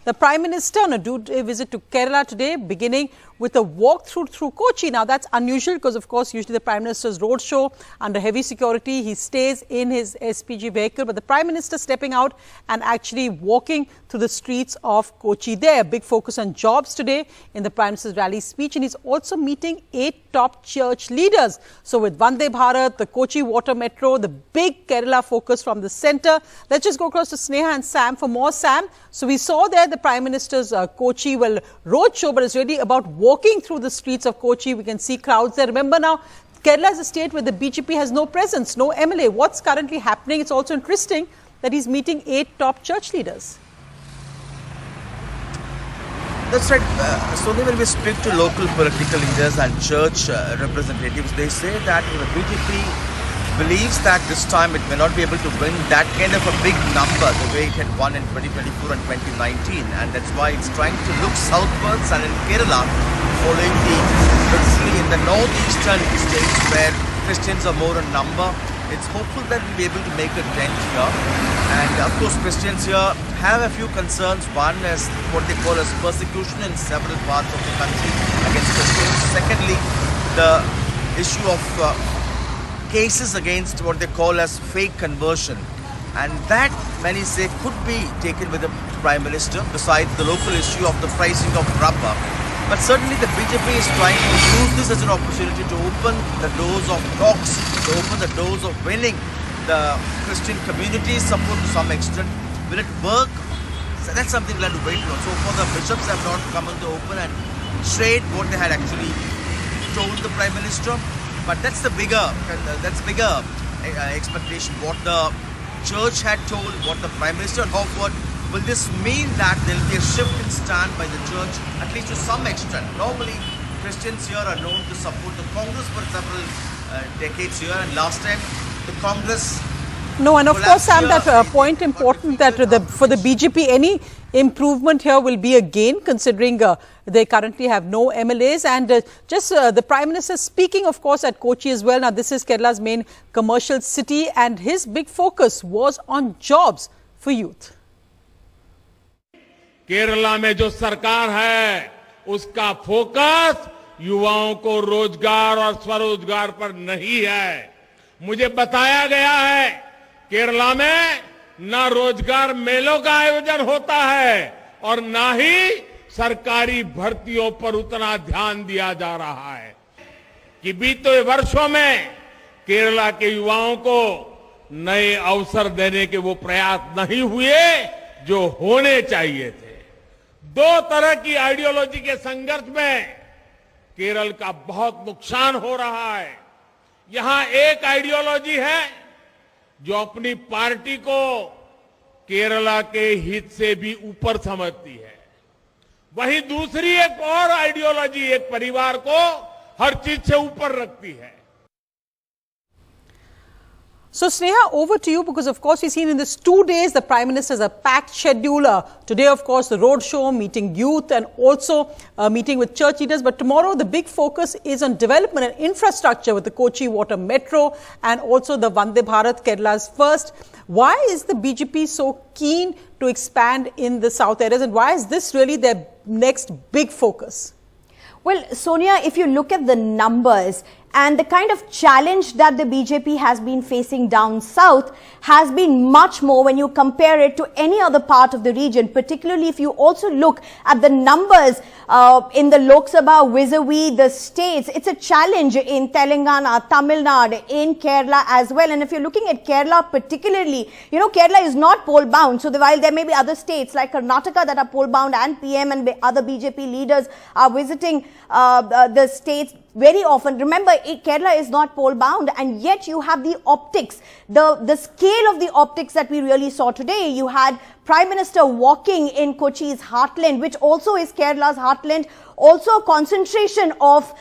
The Prime Minister on a two-day visit to Kerala today, beginning with a walkthrough through Kochi. Now, that's unusual because, of course, usually the Prime Minister's roadshow under heavy security, he stays in his SPG vehicle. But the Prime Minister stepping out and actually walking through the streets of Kochi there. A big focus on jobs today in the Prime Minister's rally speech. And he's also meeting 8 top church leaders. So with Vande Bharat, the Kochi water metro, the big Kerala focus from the centre. Let's just go across to Sneha and Sam for more. Sam, so we saw there the Prime Minister's Kochi roadshow, but it's really about walking through the streets of Kochi. We can see crowds there. Remember now, Kerala is a state where the BJP has no presence, no MLA. What's currently happening? It's also interesting that he's meeting 8 top church leaders. That's right. So when we speak to local political leaders and church representatives, they say that the BJP believes that this time it may not be able to win that kind of a big number the way it had won in 2024 and 2019, and that's why it's trying to look southwards. And in Kerala, following especially in the northeastern states where Christians are more in number, it's hopeful that we'll be able to make a dent here. And of course, Christians here have a few concerns. One is what they call as persecution in several parts of the country against Christians. Secondly, the issue of cases against what they call as fake conversion, and that many say could be taken with the Prime Minister, besides the local issue of the pricing of rubber. But certainly the BJP is trying to use this as an opportunity to open the doors of talks, to open the doors of winning the Christian community's support to some extent. Will it work? So that's something we'll have to wait for. So far the bishops have not come in the open and shared what they had actually told the Prime Minister. But that's the bigger expectation. What the church had told, what the Prime Minister had offered. Will this mean that there will be a shift in stand by the church, at least to some extent? Normally, Christians here are known to support the Congress for several decades here, and last time the Congress... No, and of course, Sam, that point important that for the BJP, any improvement here will be a gain, considering they currently have no MLAs. And the Prime Minister speaking, of course, at Kochi as well. Now, this is Kerala's main commercial city, and his big focus was on jobs for youth. Kerala में जो सरकार है, उसका focus युवाओं को रोजगार और स्वरोजगार पर नहीं है। मुझे बताया गया है, केरला में ना रोजगार मेलों का आयोजन होता है और ना ही सरकारी भर्तियों पर उतना ध्यान दिया जा रहा है कि बीते वर्षों में केरला के युवाओं को नए अवसर देने के वो प्रयास नहीं हुए जो होने चाहिए थे। 2 तरह की आइडियोलॉजी के संघर्ष में केरल का बहुत नुकसान हो रहा है। यहां एक आइडियोलॉजी है जो अपनी पार्टी को केरला के हित से भी ऊपर समझती है, वहीं दूसरी एक और आइडियोलॉजी एक परिवार को हर चीज से ऊपर रखती है। So, Sneha, over to you, because, of course, we've seen in these 2 days, the Prime Minister has a packed schedule. Today, of course, the roadshow, meeting youth and also meeting with church leaders. But tomorrow, the big focus is on development and infrastructure with the Kochi water metro and also the Vande Bharat, Kerala's first. Why is the BJP so keen to expand in the south areas, and why is this really their next big focus? Well, Sonia, if you look at the numbers and the kind of challenge that the BJP has been facing down south has been much more when you compare it to any other part of the region, particularly if you also look at the numbers in the Lok Sabha vis-a-vis the states. It's a challenge in Telangana, Tamil Nadu, in Kerala as well. And if you're looking at Kerala particularly, you know, Kerala is not poll bound. So while there may be other states like Karnataka that are poll bound and PM and other BJP leaders are visiting the states very often. Remember, Kerala is not poll bound, and yet you have the optics, the scale of the optics that we really saw today. You had Prime Minister walking in Kochi's heartland, which also is Kerala's heartland, also a concentration of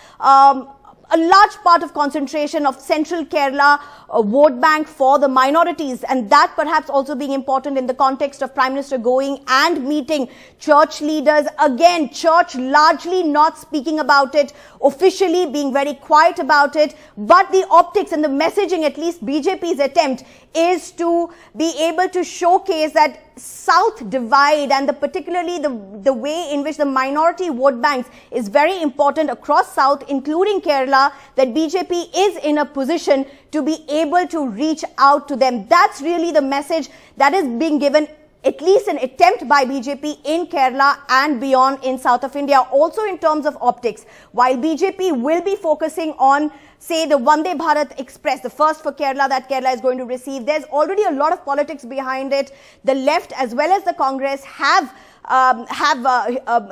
a large part of concentration of central Kerala vote bank for the minorities, and that perhaps also being important in the context of Prime Minister going and meeting church leaders. Again, church largely not speaking about it officially, being very quiet about it, but the optics and the messaging, at least BJP's attempt, is to be able to showcase that South divide and particularly the way in which the minority vote banks is very important across South, including Kerala, that BJP is in a position to be able to reach out to them. That's really the message that is being given, at least an attempt by BJP in Kerala and beyond in south of India. Also in terms of optics, while BJP will be focusing on, say, the Vande Bharat Express, the first for Kerala that Kerala is going to receive, there's already a lot of politics behind it. The left as well as the Congress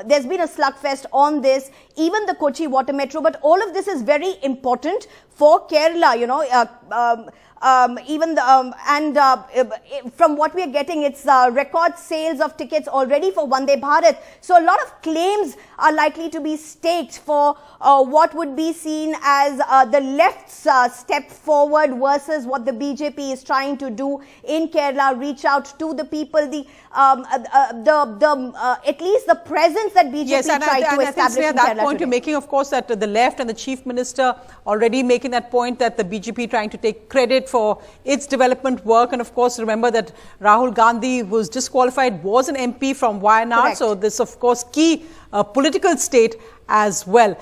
there's been a slugfest on this, even the Kochi water metro, but all of this is very important for Kerala, you know, from what we are getting, it's record sales of tickets already for Vande Bharat. So a lot of claims are likely to be staked for what would be seen as the left's step forward versus what the BJP is trying to do in Kerala, reach out to the people, at least the presence that BJP tried to establish in Kerala that point today. you're making, of course, that the left and the Chief Minister already making that point that the BJP trying to take credit for its development work. And of course, remember that Rahul Gandhi was disqualified, was an MP from Wayanad. Correct. So this, of course, key political state as well.